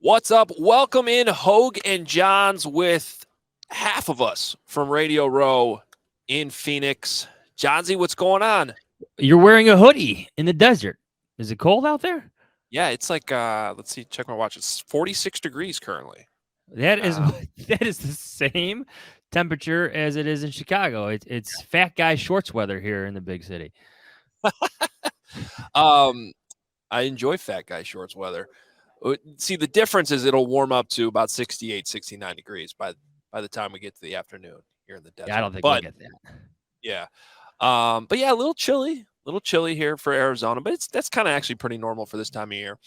What's up? Welcome in Hoge and Jahns with half of us from Radio Row in Phoenix. Johnsy, what's going on? You're wearing a hoodie in the desert. Is it cold out there? Yeah, it's like let's see, check my watch. It's 46 degrees currently. That is that is the same temperature as it is in Chicago. It's fat guy shorts weather here in the big city. I enjoy fat guy shorts weather. See, the difference is it'll warm up to about 68, 69 degrees by the time we get to the afternoon here in the desert. Yeah, I don't think we'll get that. Yeah. But yeah, a little chilly here for Arizona, but that's kind of actually pretty normal for this time of year.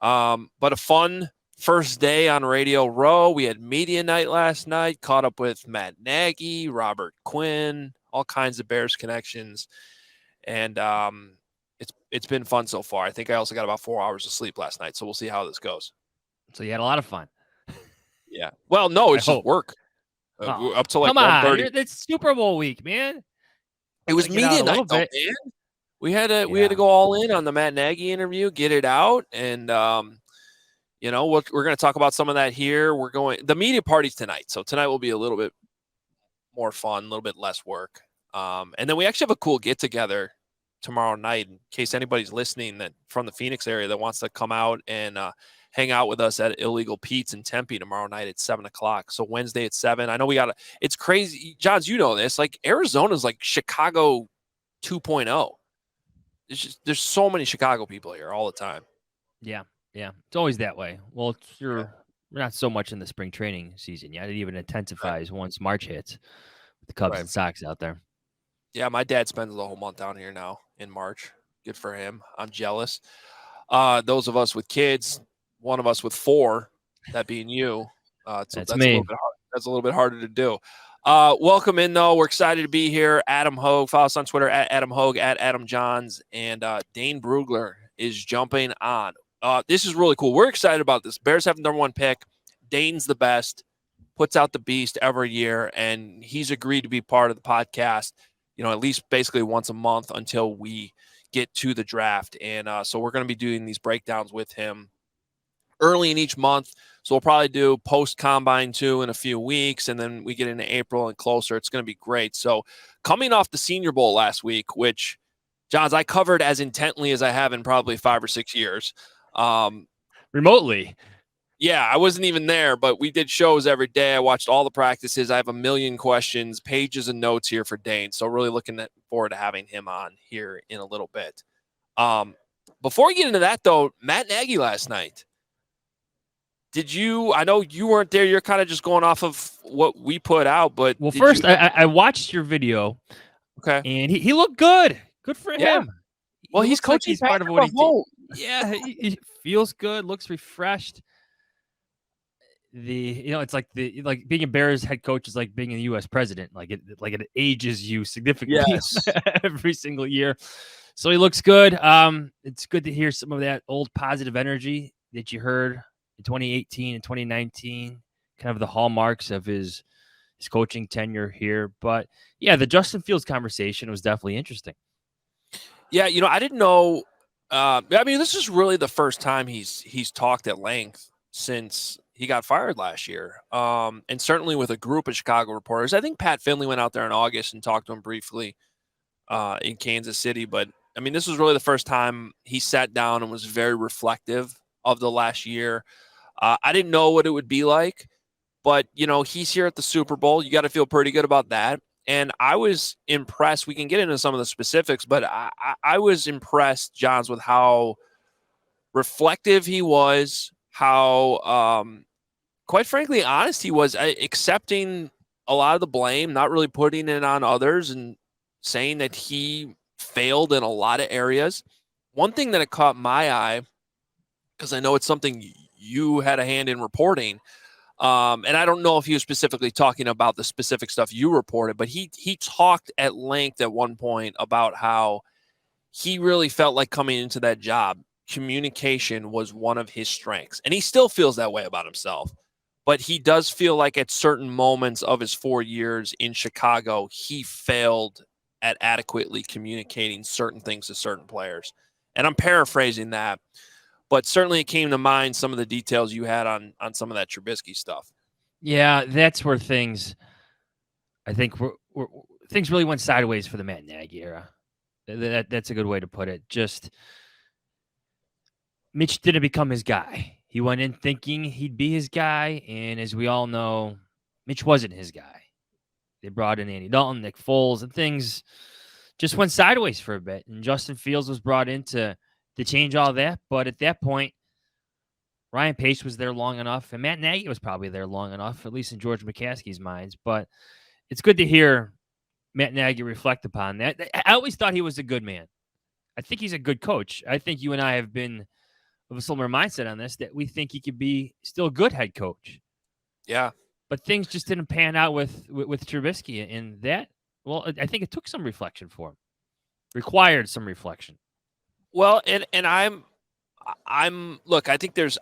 But a fun first day on Radio Row. We had media night last night, caught up with Matt Nagy, Robert Quinn, all kinds of Bears connections. And it's been fun so far. I think I also got about 4 hours of sleep last night, so we'll see how this goes. So you had a lot of fun. Yeah. Well, no, it's just work. Up to like 1:30. It's Super Bowl week, man. It was media night, though, man. We had to go all in on the Matt Nagy interview, get it out, and we're going to talk about some of that here. The media party's tonight, so tonight will be a little bit more fun, a little bit less work, and then we actually have a cool get together tomorrow night in case anybody's listening that from the Phoenix area that wants to come out and hang out with us at Illegal Pete's in Tempe tomorrow night at 7:00. So Wednesday at 7. I know it's crazy. Johns, you know this. Like Arizona's like Chicago 2.0. There's so many Chicago people here all the time. Yeah. It's always that way. Well, we're not so much in the spring training season yet. It even intensifies once March hits with the Cubs and Sox out there. Yeah, my dad spends the whole month down here now in March. Good for him. I'm jealous. Those of us with kids, one of us with 4, that being you. That's me. That's a little bit harder to do. Welcome in, though. We're excited to be here. Adam Hoge. Follow us on Twitter at Adam Hoge, at Adam Jahns. And Dane Brugler is jumping on. This is really cool. We're excited about this. Bears have the number 1 pick. Dane's the best. Puts out the beast every year. And he's agreed to be part of the podcast, at least basically once a month until we get to the draft. And so we're going to be doing these breakdowns with him early in each month. So we'll probably do post-combine too in a few weeks, and then we get into April and closer. It's going to be great. So coming off the Senior Bowl last week, which, Johns, I covered as intently as I have in probably 5 or 6 years. Remotely. Yeah, I wasn't even there, but we did shows every day. I watched all the practices. I have a million questions, pages of notes here for Dane. So really looking forward to having him on here in a little bit. Before we get into that, though, Matt Nagy last night. I know you weren't there. You're kind of just going off of what we put out. But well, first, I watched your video. Okay. And he looked good. Good for him. Well, he's coaching. He's part of what he did. Yeah, he feels good, looks refreshed. It's like being a Bears head coach is like being a U.S. president. Like it ages you significantly every single year. So he looks good. It's good to hear some of that old positive energy that you heard in 2018 and 2019, kind of the hallmarks of his coaching tenure here. But yeah, the Justin Fields conversation was definitely interesting. Yeah, I didn't know. This is really the first time he's talked at length since he got fired last year. And certainly with a group of Chicago reporters. I think Pat Finley went out there in August and talked to him briefly in Kansas City. But, this was really the first time he sat down and was very reflective of the last year. I didn't know what it would be like, but, he's here at the Super Bowl. You got to feel pretty good about that. And I was impressed. We can get into some of the specifics, but I was impressed, Johns, with how reflective he was, how, quite frankly, honest he was, accepting a lot of the blame, not really putting it on others, and saying that he failed in a lot of areas. One thing that caught my eye, because I know it's something you had a hand in reporting, and I don't know if he was specifically talking about the specific stuff you reported, but he talked at length at one point about how he really felt like coming into that job, communication was one of his strengths. And he still feels that way about himself. But he does feel like at certain moments of his 4 years in Chicago, he failed at adequately communicating certain things to certain players. And I'm paraphrasing that. but certainly it came to mind some of the details you had on some of that Trubisky stuff. Yeah, that's where things, I think, things really went sideways for the Matt Nagy era. That's a good way to put it. Just Mitch didn't become his guy. He went in thinking he'd be his guy, and as we all know, Mitch wasn't his guy. They brought in Andy Dalton, Nick Foles, and things just went sideways for a bit. And Justin Fields was brought in to change all that. But at that point, Ryan Pace was there long enough, and Matt Nagy was probably there long enough, at least in George McCaskey's minds. But it's good to hear Matt Nagy reflect upon that. I always thought he was a good man. I think he's a good coach. I think you and I have been of a similar mindset on this, that we think he could be still a good head coach. Yeah. But things just didn't pan out with Trubisky, and that, well, I think it took some reflection for him. Required some reflection. Well, and I'm look, I think there's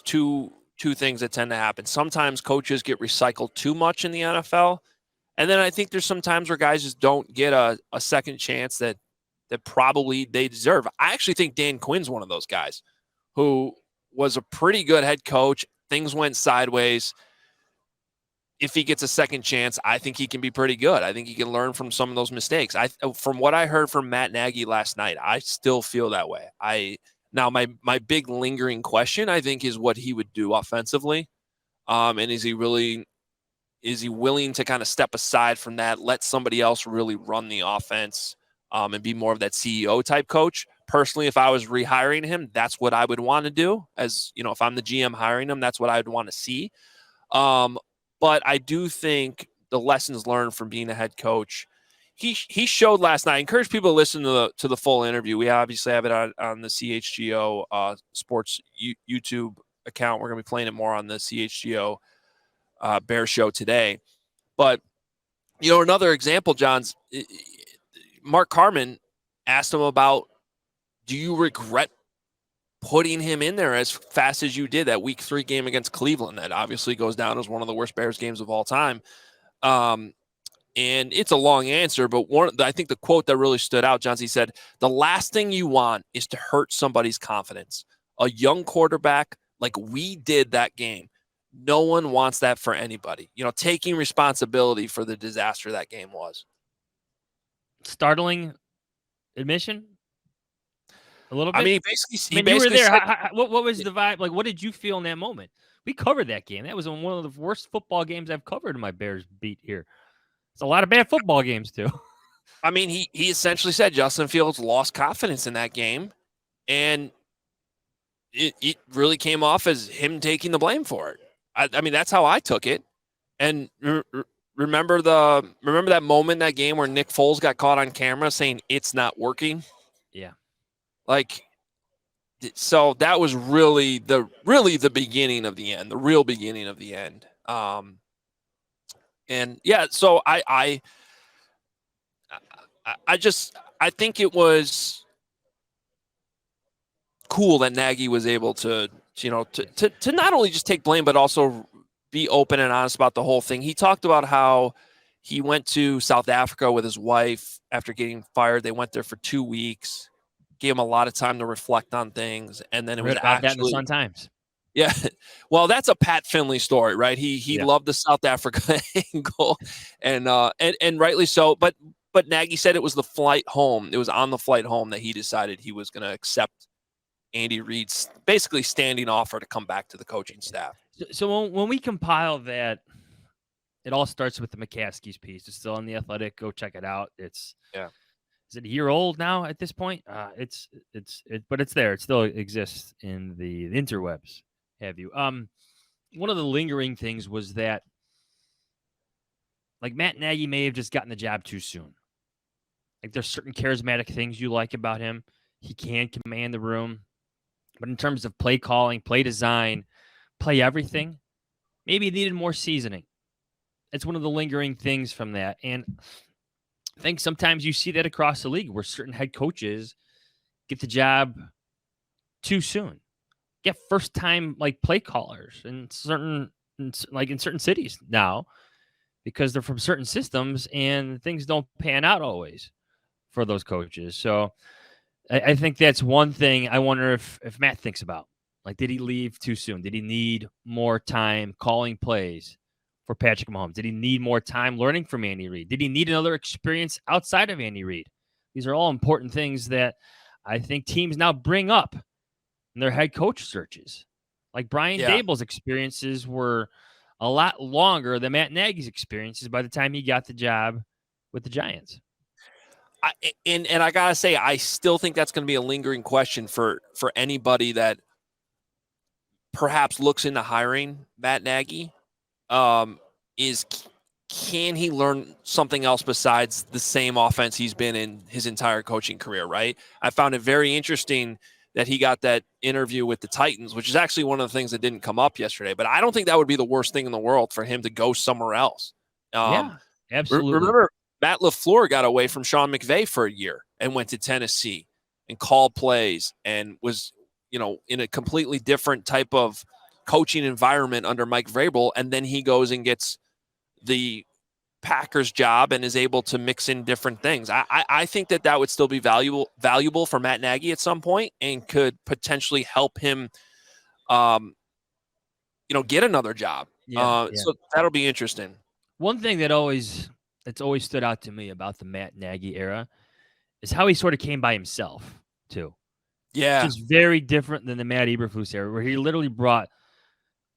two things that tend to happen. Sometimes coaches get recycled too much in the NFL. And then I think there's some times where guys just don't get a second chance that probably they deserve. I actually think Dan Quinn's one of those guys who was a pretty good head coach. Things went sideways. If he gets a second chance, I think he can be pretty good. I think he can learn from some of those mistakes. From what I heard from Matt Nagy last night, I still feel that way. Now my big lingering question, I think, is what he would do offensively. And is he willing to kind of step aside from that, let somebody else really run the offense, and be more of that CEO type coach? Personally, if I was rehiring him, that's what I would want to do. As you know, if I'm the GM hiring him, that's what I would want to see. But I do think the lessons learned from being a head coach, he showed last night. I encourage people to listen to the full interview. We obviously have it on the CHGO Sports YouTube account. We're going to be playing it more on the CHGO Bear Show today. But another example, John's, Mark Carman asked him about, do you regret putting him in there as fast as you did that Week 3 game against Cleveland? That obviously goes down as one of the worst Bears games of all time. And it's a long answer, but I think the quote that really stood out, John, he said, the last thing you want is to hurt somebody's confidence. A young quarterback like we did that game. No one wants that for anybody. Taking responsibility for the disaster that game was. Startling admission? A little bit? I mean, he you were there. What was the vibe? Like, what did you feel in that moment? We covered that game. That was one of the worst football games I've covered in my Bears beat here. It's a lot of bad football games, too. I mean, he essentially said Justin Fields lost confidence in that game, and it really came off as him taking the blame for it. I mean, that's how I took it. And remember that moment in that game where Nick Foles got caught on camera saying it's not working? Yeah. So that was really the beginning of the end, the real beginning of the end. And yeah, so I think it was cool that Nagy was able to not only just take blame, but also be open and honest about the whole thing. He talked about how he went to South Africa with his wife after getting fired. They went there for 2 weeks. Gave him a lot of time to reflect on things, and then it was about that in the Sun Times. Yeah, well, that's a Pat Finley story, right? He loved the South Africa angle, and rightly so. But Nagy said it was the flight home. It was on the flight home that he decided he was going to accept Andy Reid's basically standing offer to come back to the coaching staff. So when we compile that, it all starts with the McCaskey's piece. It's still on The Athletic. Go check it out. Is it a year old now at this point? But it's there. It still exists in the interwebs. Have you? One of the lingering things was that, like, Matt Nagy may have just gotten the job too soon. Like, there's certain charismatic things you like about him. He can command the room. But in terms of play calling, play design, play everything, maybe he needed more seasoning. It's one of the lingering things from that. And I think sometimes you see that across the league where certain head coaches get the job too soon. Get first-time play callers in certain cities now because they're from certain systems and things don't pan out always for those coaches. So I think that's one thing I wonder if Matt thinks about Like, did he leave too soon? Did he need more time calling plays for Patrick Mahomes? Did he need more time learning from Andy Reid? Did he need another experience outside of Andy Reid? These are all important things that I think teams now bring up in their head coach searches. Like Brian Dable's experiences were a lot longer than Matt Nagy's experiences by the time he got the job with the Giants. And I gotta say, I still think that's going to be a lingering question for anybody that perhaps looks into hiring Matt Nagy. Is can he learn something else besides the same offense he's been in his entire coaching career? Right. I found it very interesting that he got that interview with the Titans, which is actually one of the things that didn't come up yesterday. But I don't think that would be the worst thing in the world for him to go somewhere else. Yeah, absolutely. Remember, Matt LaFleur got away from Sean McVay for a year and went to Tennessee and called plays and was, in a completely different type of coaching environment under Mike Vrabel. And then he goes and gets the Packers job and is able to mix in different things. I think that would still be valuable for Matt Nagy at some point and could potentially help him, get another job. So that'll be interesting. One thing that's always stood out to me about the Matt Nagy era is how he sort of came by himself too. Yeah. Which is very different than the Matt Eberflus era, where he literally brought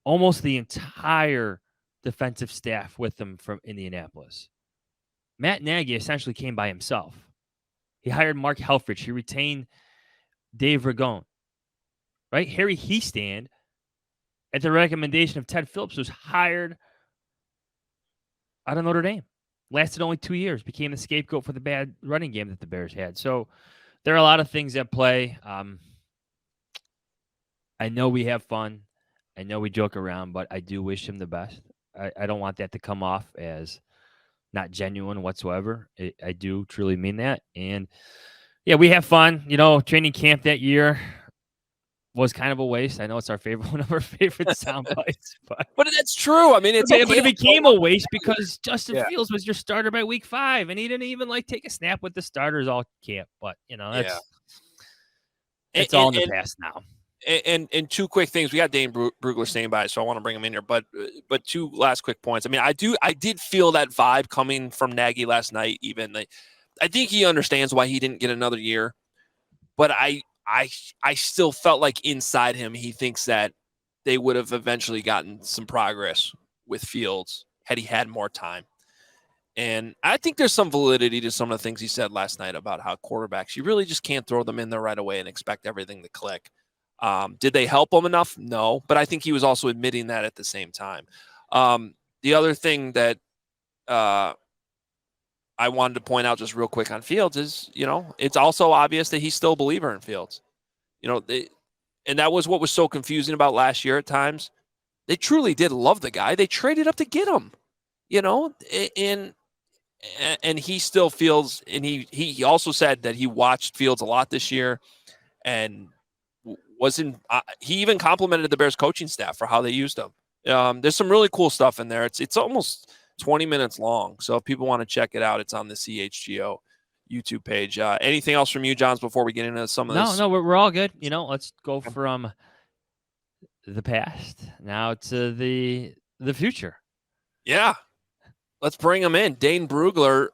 almost the entire defensive staff with him from Indianapolis. Matt Nagy essentially came by himself. He hired Mark Helfrich. He retained Dave Ragone. Right? Harry Hiestand, at the recommendation of Ted Phillips, was hired out of Notre Dame. Lasted only 2 years. Became the scapegoat for the bad running game that the Bears had. So there are a lot of things at play. I know we have fun. I know we joke around, but I do wish him the best. I don't want that to come off as not genuine whatsoever. I do truly mean that. And yeah, we have fun. Training camp that year was kind of a waste. I know it's one of our favorite sound bites, but that's true. I mean, it became a waste because Justin Fields was your starter by week 5, and he didn't even take a snap with the starters all camp. But it's all in the past now. And two quick things. We got Dane Brugler staying by, so I want to bring him in here. But two last quick points. I mean, I did feel that vibe coming from Nagy last night. Even I think he understands why he didn't get another year, but I still felt like inside him he thinks that they would have eventually gotten some progress with Fields had he had more time. And I think there's some validity to some of the things he said last night about how quarterbacks, you really just can't throw them in there right away and expect everything to click. Did they help him enough? No, but I think he was also admitting that at the same time. The other thing that I wanted to point out just real quick on Fields is, it's also obvious that he's still a believer in Fields. And that was what was so confusing about last year at times. They truly did love the guy. They traded up to get him, and he still feels, and he also said that he watched Fields a lot this year and he even complimented the Bears coaching staff for how they used him. There's some really cool stuff in there. It's almost 20 minutes long. So if people want to check it out, it's on the CHGO YouTube page. Anything else from you, Johns, before we get into some of this? No, we're all good. Let's go from the past now to the future. Yeah. Let's bring him in. Dane Brugler.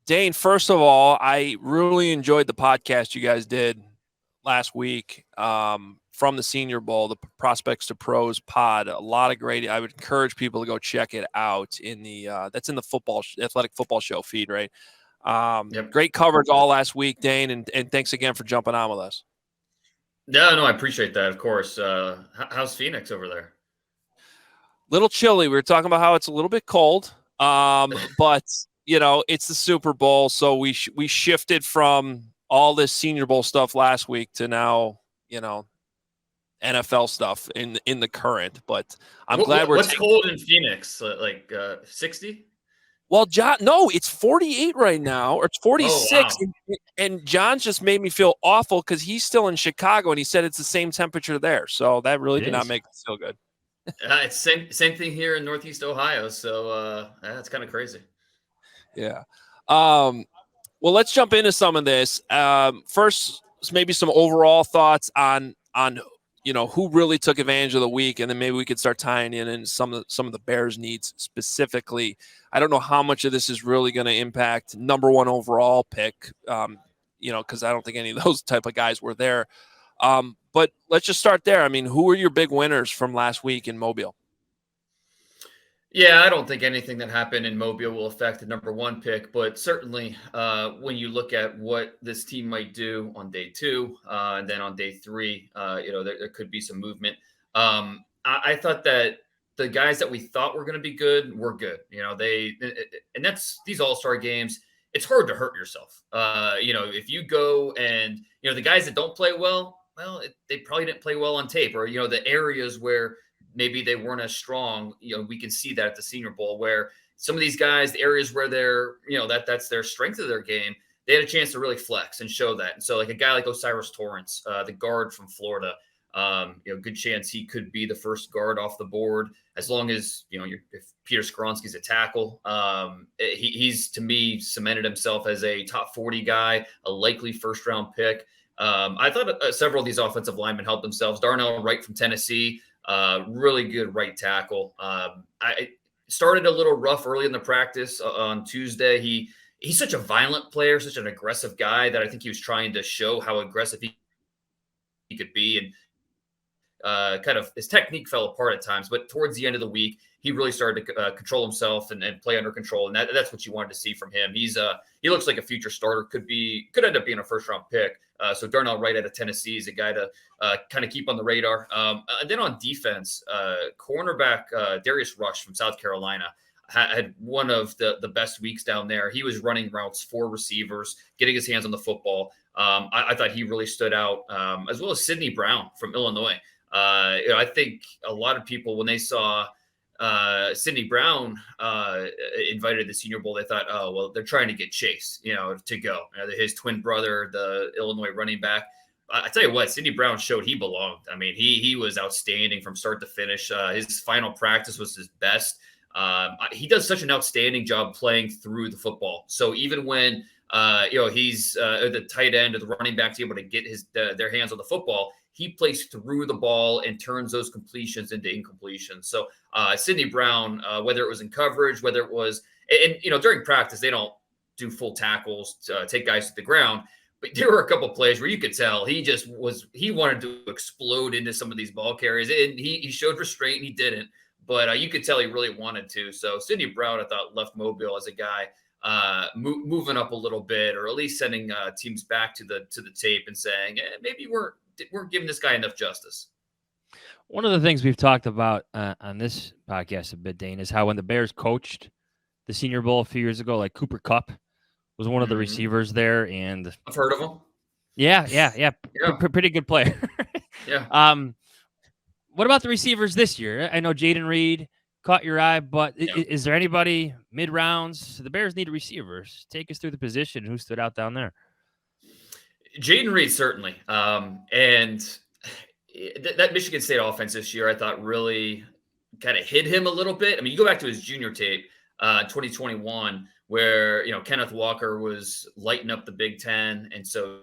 Dane, first of all, I really enjoyed the podcast you guys did last week from the Senior Bowl, the Prospects to Pros pod. A lot of great. I would encourage people to go check it out in the that's in the athletic football show feed, right? Yep. Great coverage all last week, Dane, and thanks again for jumping on with us. No, I appreciate that. Of course. How's Phoenix over there? Little chilly. We were talking about how it's a little bit cold, but it's the Super Bowl, so we shifted from all this Senior Bowl stuff last week to now, NFL stuff in the current. But I'm glad we're. What's cold in Phoenix? Like 60? Well, John, no, it's 48 right now, or it's 46. Oh, wow. And John just made me feel awful because he's still in Chicago, and he said it's the same temperature there. So that really did not make me feel good. It's same thing here in Northeast Ohio. So that's kind of crazy. Yeah. Well, let's jump into some of this. First, maybe some overall thoughts on who really took advantage of the week, and then maybe we could start tying in some of the Bears' needs specifically. I don't know how much of this is really going to impact number one overall pick, because I don't think any of those type of guys were there. But let's just start there. I mean, who were your big winners from last week in Mobile? Yeah, I don't think anything that happened in Mobile will affect the number one pick, but certainly when you look at what this team might do on day 2 and then on day 3, there could be some movement. I thought that the guys that we thought were going to be good were good. And that's these all-star games. It's hard to hurt yourself. If you go and, the guys that don't play well, they probably didn't play well on tape, or, the areas where maybe they weren't as strong. We can see that at the Senior Bowl, where some of these guys, the areas where they're, that's their strength of their game, they had a chance to really flex and show that. And so, like a guy like Osiris Torrance, the guard from Florida, good chance he could be the first guard off the board, as long as, if Peter Skoronski's a tackle. He's, to me, cemented himself as a top 40 guy, a likely first-round pick. I thought several of these offensive linemen helped themselves. Darnell Wright from Tennessee, really good right tackle. I started a little rough early in the practice on Tuesday. He's such a violent player, such an aggressive guy, that I think he was trying to show how aggressive he could be. And kind of his technique fell apart at times, but towards the end of the week, he really started to control himself and play under control. And that's what you wanted to see from him. He looks like a future starter, could end up being a first round pick. So Darnell Wright out of Tennessee is a guy to kind of keep on the radar. And then on defense, cornerback Darius Rush from South Carolina had one of the best weeks down there. He was running routes for receivers, getting his hands on the football. I thought he really stood out, as well as Sidney Brown from Illinois. I think a lot of people, when they saw Sidney Brown invited to the Senior Bowl, they thought, oh, well, they're trying to get Chase, to go. His twin brother, the Illinois running back. I tell you what, Sidney Brown showed he belonged. I mean, he was outstanding from start to finish. His final practice was his best. He does such an outstanding job playing through the football. So even when he's the tight end or the running back's able to get their hands on the football, he plays through the ball and turns those completions into incompletions. So Sidney Brown, whether it was in coverage, whether it was, and during practice, they don't do full tackles to take guys to the ground. But there were a couple of plays where you could tell he wanted to explode into some of these ball carries, and he showed restraint and he didn't. But you could tell he really wanted to. So Sidney Brown, I thought, left Mobile as a guy moving up a little bit, or at least sending teams back to the tape and saying, maybe we're giving this guy enough justice. One of the things we've talked about on this podcast a bit, Dane, is how when the Bears coached the Senior Bowl a few years ago, like Cooper Kupp was one of the receivers there, and I've heard of him. Yeah. Pretty good player. Yeah. What about the receivers this year? I know Jaden Reed caught your eye, but is there anybody mid-rounds? The Bears need receivers. Take us through the position. Who stood out down there? Jaden Reed, certainly. And that Michigan State offense this year, I thought, really kind of hid him a little bit. I mean, you go back to his junior tape, 2021, where, Kenneth Walker was lighting up the Big Ten. And so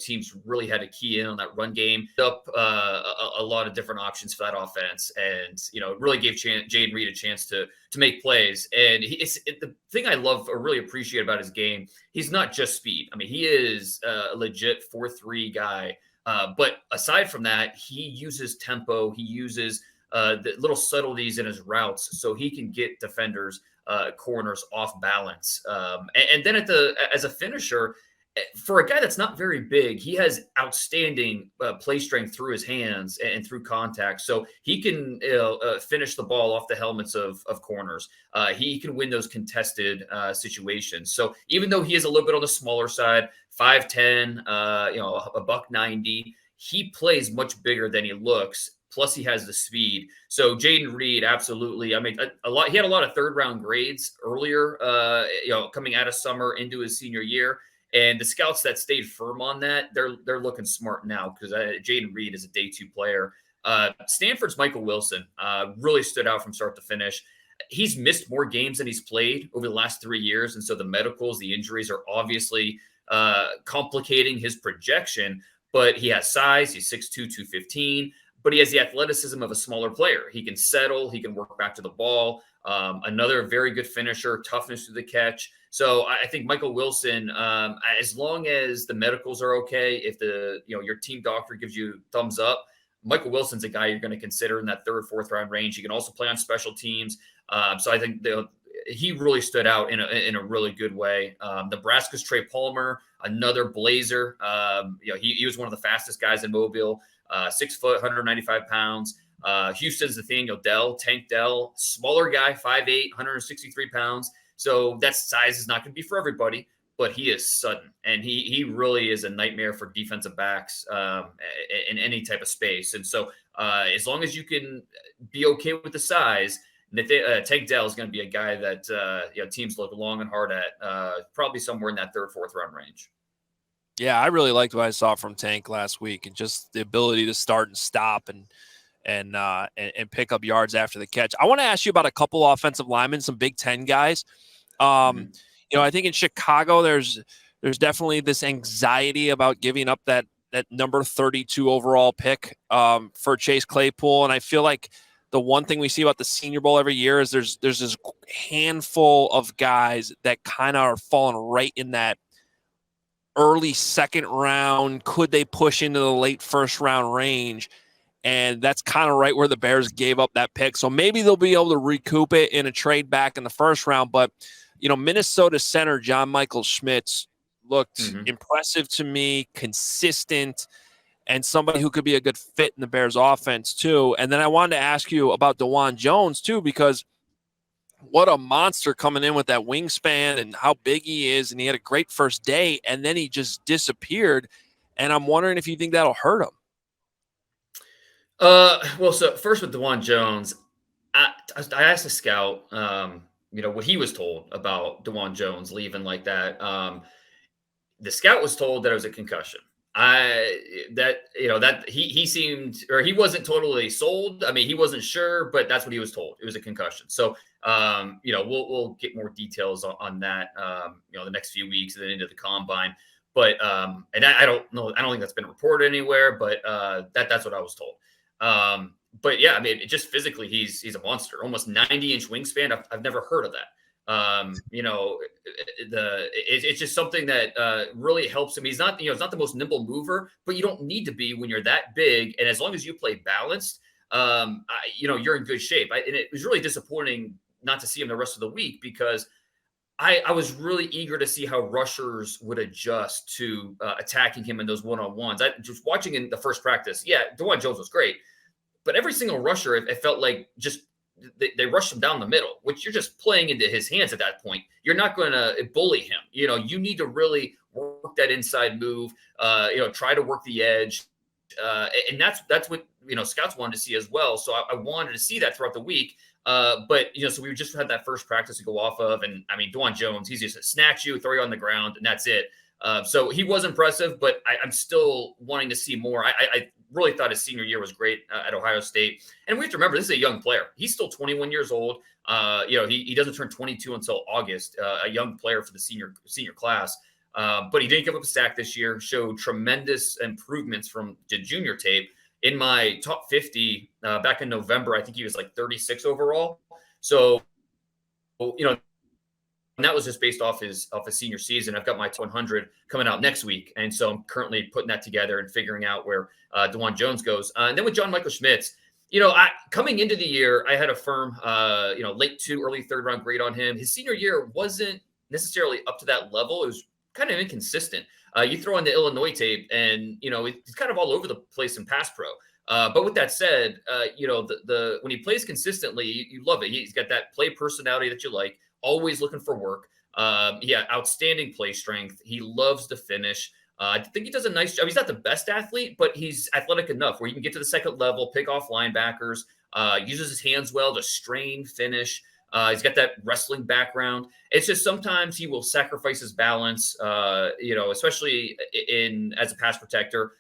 teams really had to key in on that run game, up a lot of different options for that offense, and really gave Jaden Reed a chance to make plays. And the thing I love or really appreciate about his game, he's not just speed. I mean, he is a legit 4.3 guy, but aside from that, he uses tempo. He uses the little subtleties in his routes so he can get defenders, corners off balance. And then as a finisher, for a guy that's not very big, he has outstanding play strength through his hands and through contact. So he can finish the ball off the helmets of corners. He can win those contested situations. So even though he is a little bit on the smaller side, 5'10", a $190, he plays much bigger than he looks. Plus, he has the speed. So Jaden Reed, absolutely. I mean, he had a lot of third-round grades earlier, coming out of summer into his senior year. And the scouts that stayed firm on that, they're looking smart now, because Jaden Reed is a day 2 player. Stanford's Michael Wilson really stood out from start to finish. He's missed more games than he's played over the last 3 years. And so the medicals, the injuries are obviously complicating his projection. but he has size. He's 6'2", 215, but he has the athleticism of a smaller player. He can settle. He can work back to the ball. Another very good finisher, toughness to the catch. So I think Michael Wilson, as long as the medicals are okay, if your team doctor gives you thumbs up, Michael Wilson's a guy you're going to consider in that 3rd, 4th round range. He can also play on special teams. So I think he really stood out in a really good way. Nebraska's Trey Palmer, another Blazer. He was one of the fastest guys in Mobile, 6 foot, 195 pounds. Houston's Nathaniel Dell, Tank Dell, smaller guy, 5'8", 163 pounds. So that size is not going to be for everybody, but he is sudden, and he really is a nightmare for defensive backs in any type of space. And so as long as you can be okay with the size, Tank Dell is going to be a guy that teams look long and hard at, probably somewhere in that 3rd, 4th round range. Yeah, I really liked what I saw from Tank last week, and just the ability to start and stop and pick up yards after the catch. I want to ask you about a couple offensive linemen, some Big Ten guys. I think in Chicago, there's definitely this anxiety about giving up that number 32 overall pick for Chase Claypool. And I feel like the one thing we see about the Senior Bowl every year is there's this handful of guys that kind of are falling right in that early 2nd round. Could they push into the late 1st round range? And that's kind of right where the Bears gave up that pick. So maybe they'll be able to recoup it in a trade back in the 1st round. But, Minnesota center John Michael Schmitz looked impressive to me, consistent, and somebody who could be a good fit in the Bears offense too. And then I wanted to ask you about DeJuan Jones too, because what a monster coming in with that wingspan and how big he is. And he had a great first day, and then he just disappeared. And I'm wondering if you think that'll hurt him. So first with DeJuan Jones, I asked a scout, what he was told about DeJuan Jones leaving like that. The scout was told that it was a concussion. He seemed, or he wasn't totally sold. I mean, he wasn't sure, but that's what he was told. It was a concussion. So, we'll get more details on that, the next few weeks and then into the combine. But, and I don't know, I don't think that's been reported anywhere, but that's what I was told. But yeah, I mean, just physically, he's a monster, almost 90-inch wingspan. I've never heard of that. It's just something that really helps him. He's not, it's not the most nimble mover, but you don't need to be when you're that big. And as long as you play balanced, you're in good shape. And it was really disappointing not to see him the rest of the week, because I was really eager to see how rushers would adjust to attacking him in those one-on-ones. I just watching in the first practice. Yeah, DeJuan Jones was great, but every single rusher, it felt like just they rushed him down the middle, which you're just playing into his hands at that point. You're not going to bully him. You need to really work that inside move. Try to work the edge, and that's what scouts wanted to see as well. So I wanted to see that throughout the week. But so we just had that first practice to go off of, and I mean, DeJuan Jones, he's just a snatch you, throw you on the ground, and that's it. So he was impressive, but I'm still wanting to see more. I really thought his senior year was great at Ohio State, and we have to remember this is a young player. He's still 21 years old. He doesn't turn 22 until August. A young player for the senior class, but he didn't give up a sack this year. Showed tremendous improvements from the junior tape. In my top 50 back in November, I think he was like 36 overall. So, and that was just based off his senior season. I've got my 100 coming out next week, and so I'm currently putting that together and figuring out where DeJuan Jones goes. And then with John Michael Schmitz, coming into the year, I had a firm, late 2, early 3rd round grade on him. His senior year wasn't necessarily up to that level. It was kind of inconsistent. You throw in the Illinois tape, and it's kind of all over the place in pass pro. But with that said, when he plays consistently, you love it. He's got that play personality that you like. Always looking for work. Outstanding play strength. He loves to finish. I think he does a nice job. He's not the best athlete, but he's athletic enough where he can get to the second level, pick off linebackers, uses his hands well to strain, finish. He's got that wrestling background. It's just sometimes he will sacrifice his balance, especially as a pass protector.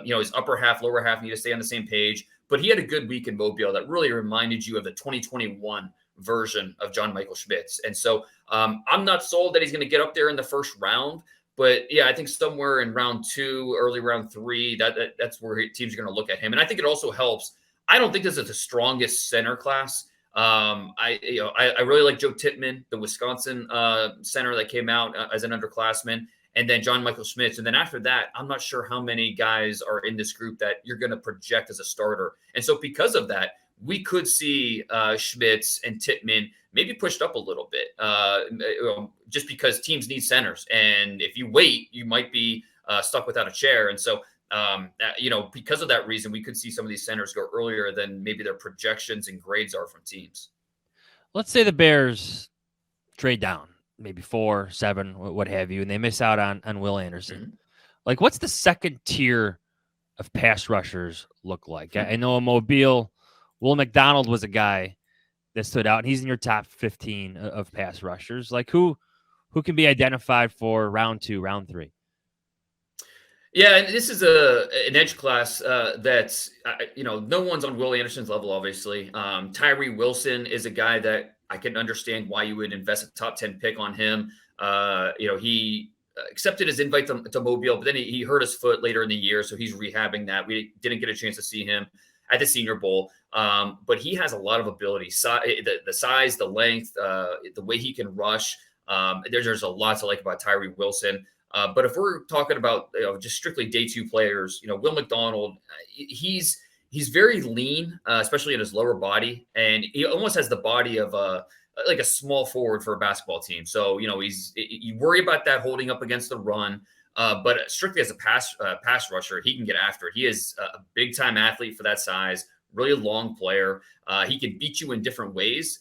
His upper half, lower half need to stay on the same page. But he had a good week in Mobile that really reminded you of the 2021 version of John Michael Schmitz. And so I'm not sold that he's going to get up there in the 1st round, But yeah, I think somewhere in round 2, early round 3, that's where teams are going to look at him. And I think it also helps. I don't think this is the strongest center class. I really like Joe Tippmann, the Wisconsin center that came out as an underclassman, and then John Michael Schmitz. And then after that, I'm not sure how many guys are in this group that you're going to project as a starter. And so because of that, we could see Schmitz and Tippmann maybe pushed up a little bit, just because teams need centers. And if you wait, you might be stuck without a chair. And so, because of that reason, we could see some of these centers go earlier than maybe their projections and grades are from teams. Let's say the Bears trade down, maybe 4, 7, what have you, and they miss out on Will Anderson. Mm-hmm. Like, what's the second tier of pass rushers look like? I know in Mobile, Will McDonald was a guy that stood out, and he's in your top 15 of pass rushers. Like, who can be identified for round 2, round 3? Yeah, and this is an edge class that's, no one's on Will Anderson's level, obviously. Tyree Wilson is a guy that I can understand why you would invest a top 10 pick on him. He accepted his invite to Mobile, but then he hurt his foot later in the year, so he's rehabbing that. We didn't get a chance to see him at the Senior Bowl, but he has a lot of ability. The size, the length, the way he can rush. There's a lot to like about Tyree Wilson. But if we're talking about just strictly day 2 players, Will McDonald, he's very lean, especially in his lower body, and he almost has the body of a small forward for a basketball team. So you worry about that holding up against the run, but strictly as a pass rusher, he can get after it. He is a big time athlete for that size. Really long player. He can beat you in different ways.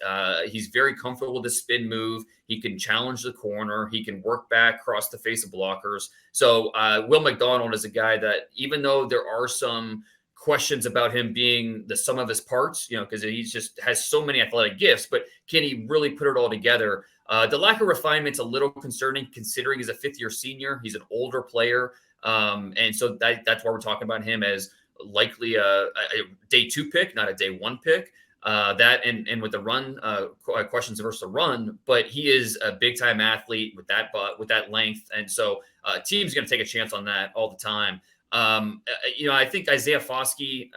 He's very comfortable with the spin move. He can challenge the corner. He can work back across the face of blockers. So Will McDonald is a guy that, even though there are some questions about him being the sum of his parts, because he just has so many athletic gifts, but can he really put it all together? The lack of refinement's a little concerning considering he's a 5th-year senior. He's an older player. And so that's why we're talking about him as likely a day 2 pick, not a day 1 pick. That and with the run questions versus the run, but he is a big time athlete with that length, and so team's going to take a chance on that all the time. I think Isaiah Foskey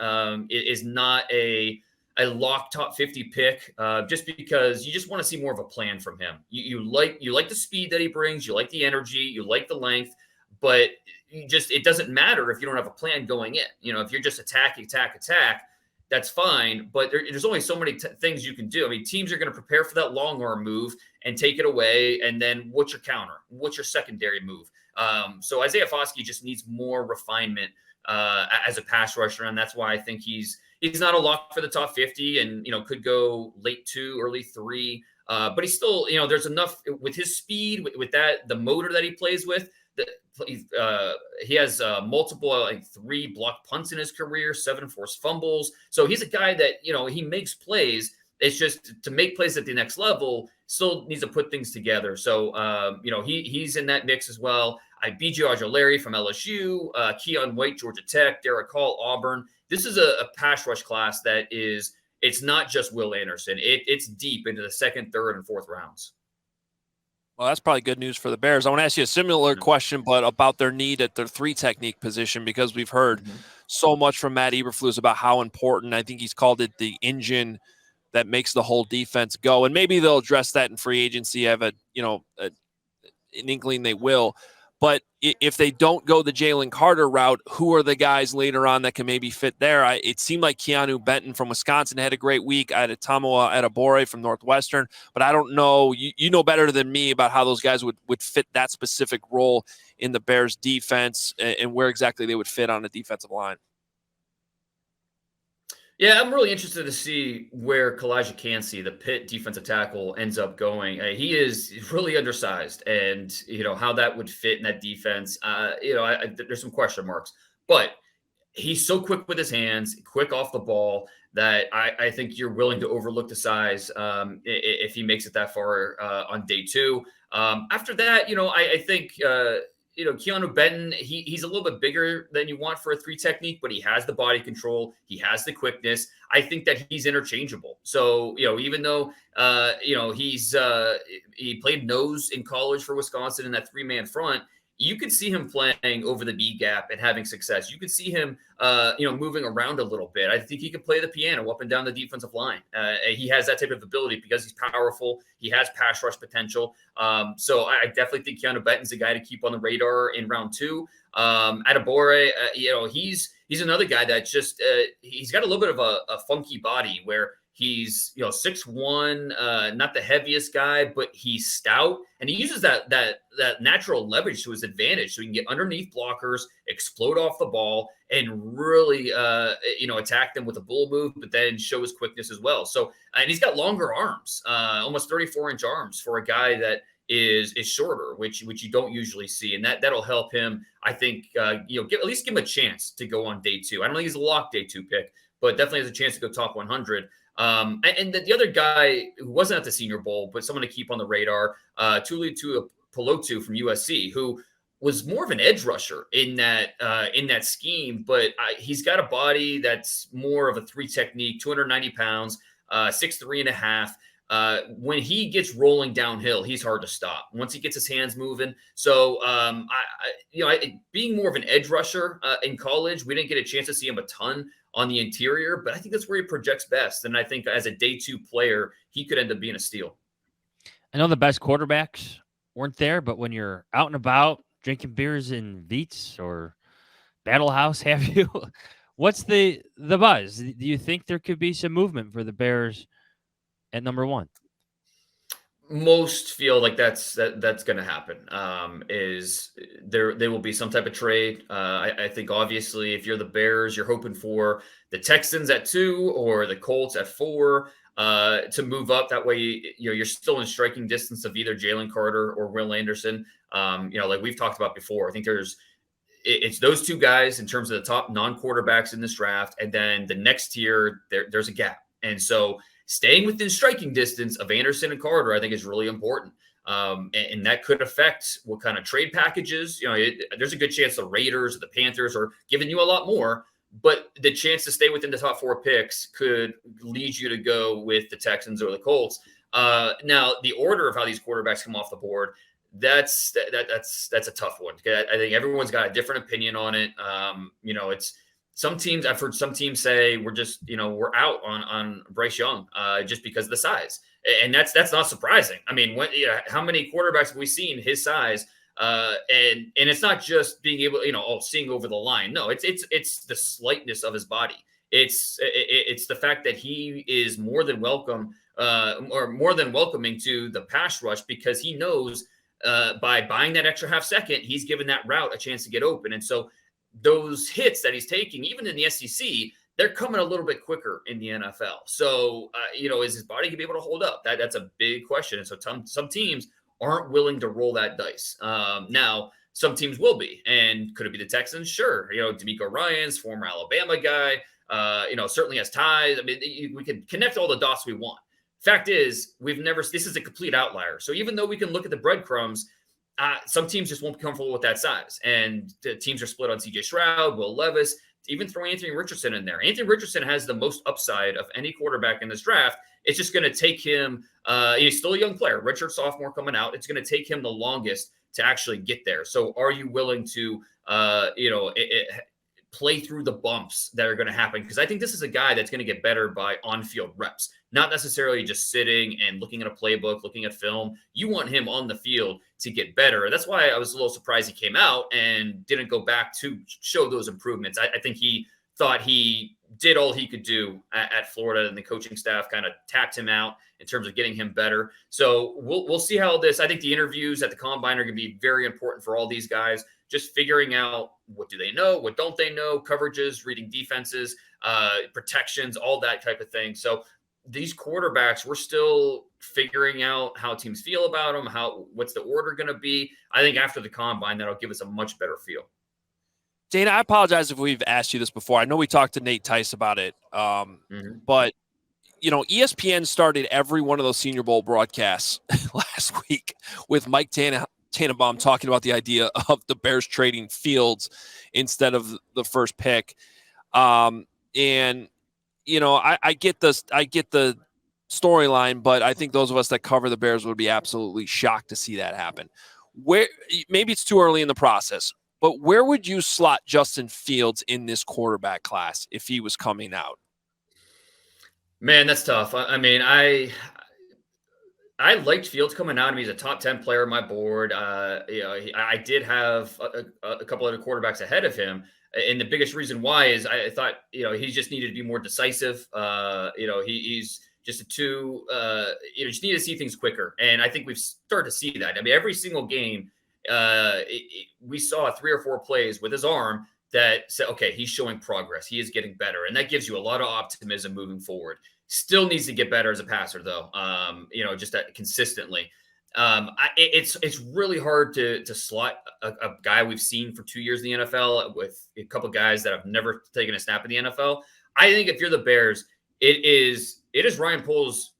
is not a lock top 50 pick, just because you just want to see more of a plan from him. You like the speed that he brings, you like the energy, you like the length, but it doesn't matter if you don't have a plan going in. If you're just attack, that's fine. But there's only so many things you can do. I mean, teams are going to prepare for that long arm move and take it away. And then what's your counter? What's your secondary move? So Isaiah Foskey just needs more refinement as a pass rusher. And that's why I think he's not a lock for the top 50 and, could go late 2, early 3. But he's still, there's enough with his speed, with that, the motor that he plays with. He has multiple 3 blocked punts in his career, 7 forced fumbles. So he's a guy that, he makes plays. It's just to make plays at the next level, still needs to put things together. So, he's in that mix as well. B.J. Ojolari from LSU, Keon White, Georgia Tech, Derek Hall, Auburn. This is a pass rush class that it's not just Will Anderson. It's deep into the 2nd, 3rd, and 4th rounds. Well, that's probably good news for the Bears. I want to ask you a similar question, but about their need at their 3 technique position, because we've heard so much from Matt Eberflus about how important. I think he's called it the engine that makes the whole defense go. And maybe they'll address that in free agency. I have an inkling they will. But if they don't go the Jalen Carter route, who are the guys later on that can maybe fit there? It seemed like Keanu Benton from Wisconsin had a great week. I had Tamoa Adebore from Northwestern, but I don't know. You know better than me about how those guys would fit that specific role in the Bears defense and where exactly they would fit on the defensive line. Yeah, I'm really interested to see where Kalijah Cansey, the Pitt defensive tackle, ends up going. He is really undersized, and how that would fit in that defense. There's some question marks, but he's so quick with his hands, quick off the ball, that I think you're willing to overlook the size if he makes it that far on day 2. After that, I think. Keanu Benton, he's a little bit bigger than you want for a 3 technique, but he has the body control. He has the quickness. I think that he's interchangeable. So, even though, he played nose in college for Wisconsin in that 3-man front, you could see him playing over the B gap and having success. You could see him, moving around a little bit. I think he could play the piano up and down the defensive line. He has that type of ability because he's powerful. He has pass rush potential. So I definitely think Keanu Benton's a guy to keep on the radar in round 2. Adebawore, he's another guy that just he's got a little bit of a funky body where he's 6'1", not the heaviest guy, but he's stout, and he uses that natural leverage to his advantage, so he can get underneath blockers, explode off the ball, and really attack them with a bull move, but then show his quickness as well. So, and he's got longer arms, almost 34-inch arms for a guy that is shorter, which you don't usually see, and that'll help him. I think at least give him a chance to go on day 2. I don't think he's a lock day 2 pick, but definitely has a chance to go top 100. And the other guy who wasn't at the Senior Bowl, but someone to keep on the radar, Tuli Tuipulotu from USC, who was more of an edge rusher in that scheme, but he's got a body that's more of a 3 technique, 290 pounds, 6'3.5". When he gets rolling downhill, he's hard to stop once he gets his hands moving. So, being more of an edge rusher in college, we didn't get a chance to see him a ton on the interior, but I think that's where he projects best. And I think as a day 2 player, he could end up being a steal. I know the best quarterbacks weren't there, but when you're out and about drinking beers in Veets or Battle House, have you? What's the buzz? Do you think there could be some movement for the Bears at number 1? Most feel like that's going to happen. Is there will be some type of trade. I think obviously if you're the Bears, you're hoping for the Texans at 2 or the Colts at 4 to move up. That way, you're still in striking distance of either Jalen Carter or Will Anderson. Like we've talked about before. I think it's those 2 guys in terms of the top non-quarterbacks in this draft, and then the next tier there's a gap, and so staying within striking distance of Anderson and Carter, I think, is really important. And that could affect what kind of trade packages. There's a good chance the Raiders or the Panthers are giving you a lot more, but the chance to stay within the top 4 picks could lead you to go with the Texans or the Colts. Now, the order of how these quarterbacks come off the board, that's a tough one. I think everyone's got a different opinion on it. It's some teams. I've heard some teams say we're out on Bryce Young just because of the size, and that's not surprising. I mean, how many quarterbacks have we seen his size? And it's not just being able, seeing over the line. No, it's the slightness of his body. It's the fact that he is more than welcome or more than welcoming to the pass rush, because he knows by buying that extra half second, he's given that route a chance to get open, and so those hits that he's taking, even in the SEC, they're coming a little bit quicker in the NFL. So, is his body going to be able to hold up? That's a big question. And so some teams aren't willing to roll that dice. Now, some teams will be. And could it be the Texans? Sure. D'Amico Ryans, former Alabama guy, certainly has ties. I mean, we can connect all the dots we want. Fact is, this is a complete outlier. So even though we can look at the breadcrumbs, some teams just won't be comfortable with that size. And the teams are split on C.J. Stroud, Will Levis, even throw Anthony Richardson in there. Anthony Richardson has the most upside of any quarterback in this draft. It's just going to take him, he's still a young player, redshirt sophomore coming out. It's going to take him the longest to actually get there. So are you willing to, play through the bumps that are going to happen? Because I think this is a guy that's going to get better by on-field reps, not necessarily just sitting and looking at a playbook, looking at film. You want him on the field to get better. That's why I was a little surprised he came out and didn't go back to show those improvements. I think he thought he did all he could do at Florida, and the coaching staff kind of tapped him out in terms of getting him better. So we'll see how this, I think the interviews at the Combine are going to be very important for all these guys, just figuring out what do they know, what don't they know, coverages, reading defenses, protections, all that type of thing. So these quarterbacks, we're still figuring out how teams feel about them, what's the order going to be. I think after the Combine, that'll give us a much better feel. Dana, I apologize if we've asked you this before. I know we talked to Nate Tice about it, but ESPN started every one of those Senior Bowl broadcasts last week with Mike Tannenbaum talking about the idea of the Bears trading Fields instead of the first pick. I get the storyline, but I think those of us that cover the Bears would be absolutely shocked to see that happen. where maybe it's too early in the process, but where would you slot Justin Fields in this quarterback class if he was coming out? Man, that's tough. I mean, I liked Fields coming out. I mean, he's a top 10 player on my board. I did have a couple other quarterbacks ahead of him. And the biggest reason why is I thought, he just needed to be more decisive. He's just just need to see things quicker. And I think we've started to see that. I mean, every single game, we saw 3 or 4 plays with his arm that said, okay, he's showing progress. He is getting better. And that gives you a lot of optimism moving forward. Still needs to get better as a passer, though. Just consistently. It's really hard to slot a guy we've seen for 2 years in the NFL with a couple of guys that have never taken a snap in the NFL. I think if you're the Bears, it is Ryan Poles'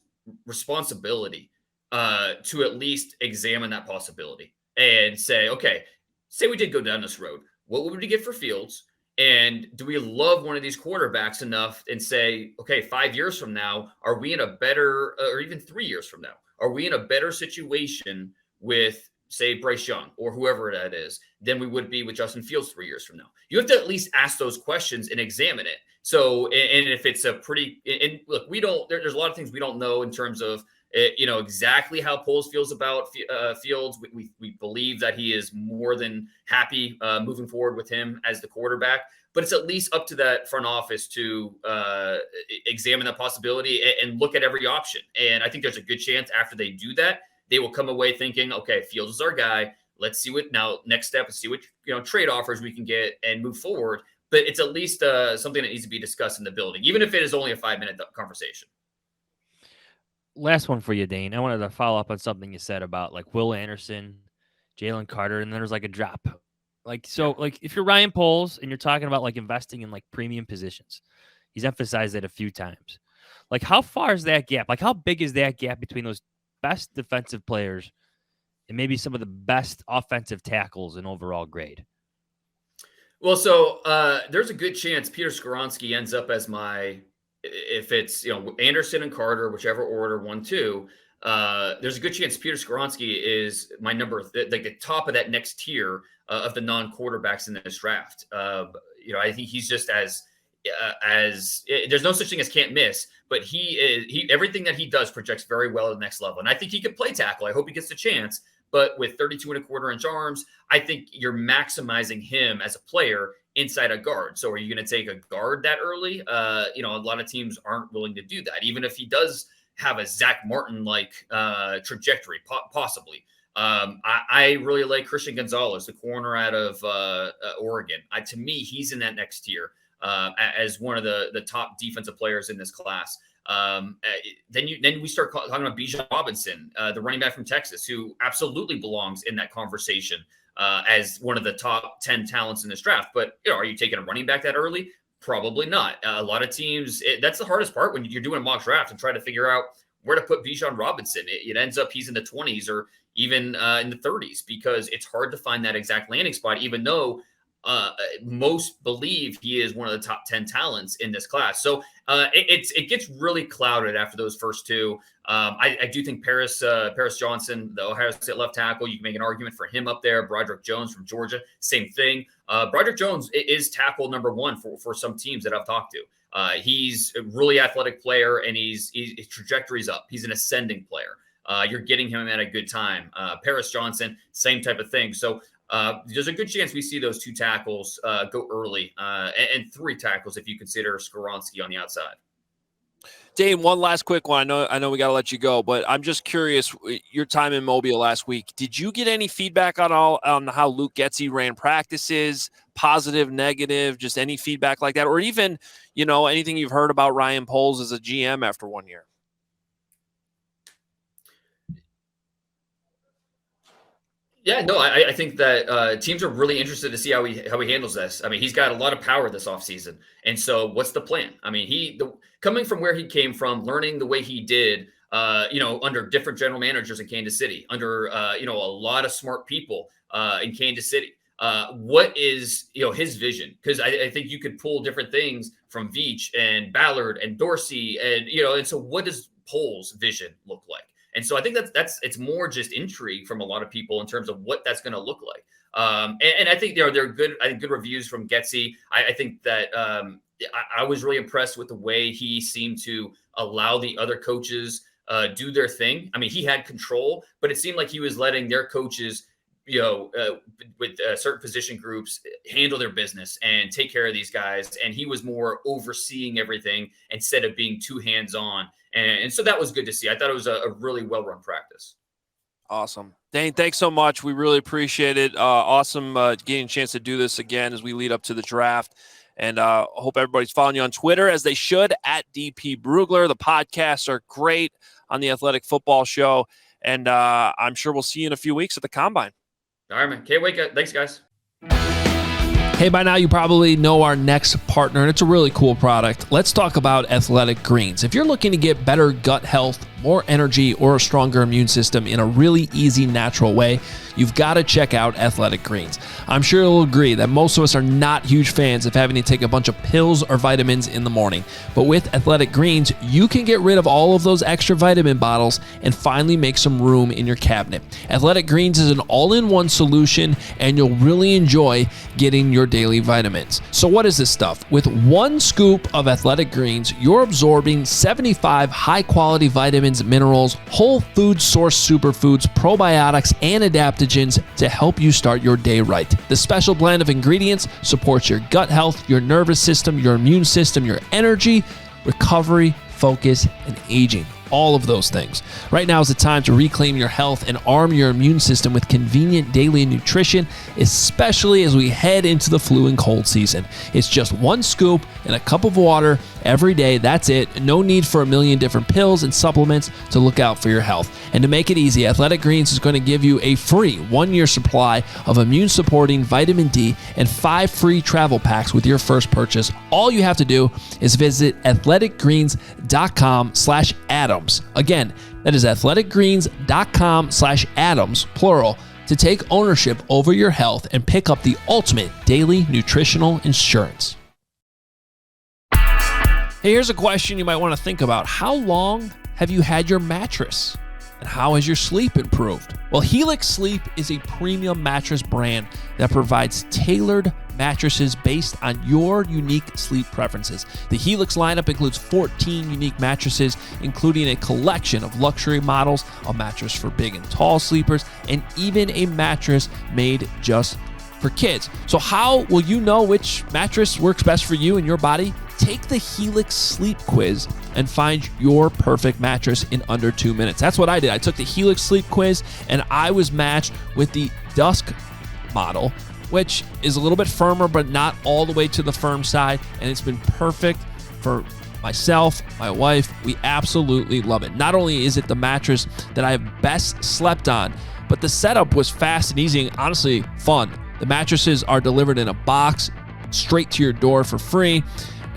responsibility to at least examine that possibility and say, okay, say we did go down this road. What would we get for Fields? And do we love one of these quarterbacks enough and say, okay, 5 years from now, are we in a better, or even 3 years from now, are we in a better situation with, say, Bryce Young or whoever that is than we would be with Justin Fields 3 years from now? You have to at least ask those questions and examine it. So, and if it's a pretty, and look, there's a lot of things we don't know in terms of, exactly how Poles feels about Fields. We believe that he is more than happy moving forward with him as the quarterback, but it's at least up to that front office to examine the possibility and look at every option. And I think there's a good chance after they do that, they will come away thinking, okay, Fields is our guy. Let's see what now next step is, see what trade offers we can get and move forward. But it's at least something that needs to be discussed in the building, even if it is only a 5-minute conversation. Last one for you, Dane. I wanted to follow up on something you said about like Will Anderson, Jalen Carter, and then there's like a drop. Like if you're Ryan Poles and you're talking about like investing in like premium positions, he's emphasized that a few times. Like how far is that gap? Like how big is that gap between those best defensive players and maybe some of the best offensive tackles in overall grade? Well, so there's a good chance Peter Skoronski ends up as if it's Anderson and Carter, whichever order 1, 2. There's a good chance Peter Skoronski is my number, like the top of that next tier of the non-quarterbacks in this draft. I think he's just as there's no such thing as can't miss, but he everything that he does projects very well at the next level, and I think he could play tackle. I hope he gets the chance. But with 32.25-inch arms, I think you're maximizing him as a player inside a guard. So are you going to take a guard that early? A lot of teams aren't willing to do that, even if he does have a Zach Martin-like trajectory, possibly. I really like Christian Gonzalez, the corner out of Oregon. To me, he's in that next tier as one of the top defensive players in this class. Then we start talking about Bijan Robinson, the running back from Texas, who absolutely belongs in that conversation as one of the top 10 talents in this draft. But are you taking a running back that early? Probably not. A lot of teams, that's the hardest part when you're doing a mock draft and trying to figure out where to put Bijan Robinson. It ends up he's in the 20s or even in the 30s because it's hard to find that exact landing spot, even though most believe he is one of the top 10 talents in this class. So it gets really clouded after those first two. I do think Paris Johnson, the Ohio State left tackle, you can make an argument for him up there. Broderick Jones from Georgia, same thing. Broderick Jones is tackle number 1 for some teams that I've talked to. He's a really athletic player, and his trajectory's up. He's an ascending player. You're getting him at a good time. Paris Johnson, same type of thing. So there's a good chance we see those 2 tackles go early and 3 tackles if you consider Skoronski on the outside. Dane, one last quick one. I know we got to let you go, but I'm just curious, your time in Mobile last week, did you get any feedback on how Luke Getsy ran practices, positive, negative, just any feedback like that, or even, anything you've heard about Ryan Poles as a GM after 1 year? Yeah, no, I think that teams are really interested to see how he handles this. I mean, he's got a lot of power this offseason. And so what's the plan? I mean, coming from where he came from, learning the way he did, under different general managers in Kansas City, under, a lot of smart people in Kansas City. What is, his vision? Because I think you could pull different things from Veach and Ballard and Dorsey. And so what does Poles' vision look like? And so I think it's more just intrigue from a lot of people in terms of what that's going to look like. And I think they're good. I think good reviews from Getsy. I think that I was really impressed with the way he seemed to allow the other coaches do their thing. I mean, he had control, but it seemed like he was letting their coaches, with certain position groups, handle their business and take care of these guys. And he was more overseeing everything instead of being too hands-on. And so that was good to see. I thought it was a really well-run practice. Awesome. Dane, thanks so much. We really appreciate it. Awesome getting a chance to do this again as we lead up to the draft. And hope everybody's following you on Twitter, as they should, at DP Brugler. The podcasts are great on the Athletic Football Show. And I'm sure we'll see you in a few weeks at the Combine. All right, man. Can't wait. Thanks, guys. Hey, by now you probably know our next partner, and it's a really cool product. Let's talk about Athletic Greens. If you're looking to get better gut health, more energy, or a stronger immune system in a really easy, natural way, you've got to check out Athletic Greens. I'm sure you'll agree that most of us are not huge fans of having to take a bunch of pills or vitamins in the morning. But with Athletic Greens, you can get rid of all of those extra vitamin bottles and finally make some room in your cabinet. Athletic Greens is an all-in-one solution, and you'll really enjoy getting your daily vitamins. So what is this stuff? With one scoop of Athletic Greens, you're absorbing 75 high-quality vitamins, minerals, whole food source superfoods, probiotics, and adaptogens to help you start your day right. The special blend of ingredients supports your gut health, your nervous system, your immune system, your energy, recovery, focus, and aging. All of those things. Right now is the time to reclaim your health and arm your immune system with convenient daily nutrition, especially as we head into the flu and cold season. It's just one scoop in a cup of water every day. That's it. No need for a million different pills and supplements to look out for your health. And to make it easy, Athletic Greens is going to give you a free 1-year supply of immune-supporting vitamin D and 5 free travel packs with your first purchase. All you have to do is visit athleticgreens.com/Adams. Again, that is athleticgreens.com/Adams, plural, to take ownership over your health and pick up the ultimate daily nutritional insurance. Hey, here's a question you might want to think about. How long have you had your mattress? And how has your sleep improved? Well, Helix Sleep is a premium mattress brand that provides tailored mattresses based on your unique sleep preferences. The Helix lineup includes 14 unique mattresses, including a collection of luxury models, a mattress for big and tall sleepers, and even a mattress made just for kids. So how will you know which mattress works best for you and your body? Take the Helix Sleep Quiz and find your perfect mattress in under 2 minutes. That's what I did. I took the Helix Sleep Quiz and I was matched with the Dusk model, which is a little bit firmer, but not all the way to the firm side. And it's been perfect for myself, my wife. We absolutely love it. Not only is it the mattress that I have best slept on, but the setup was fast and easy and honestly fun. The mattresses are delivered in a box straight to your door for free.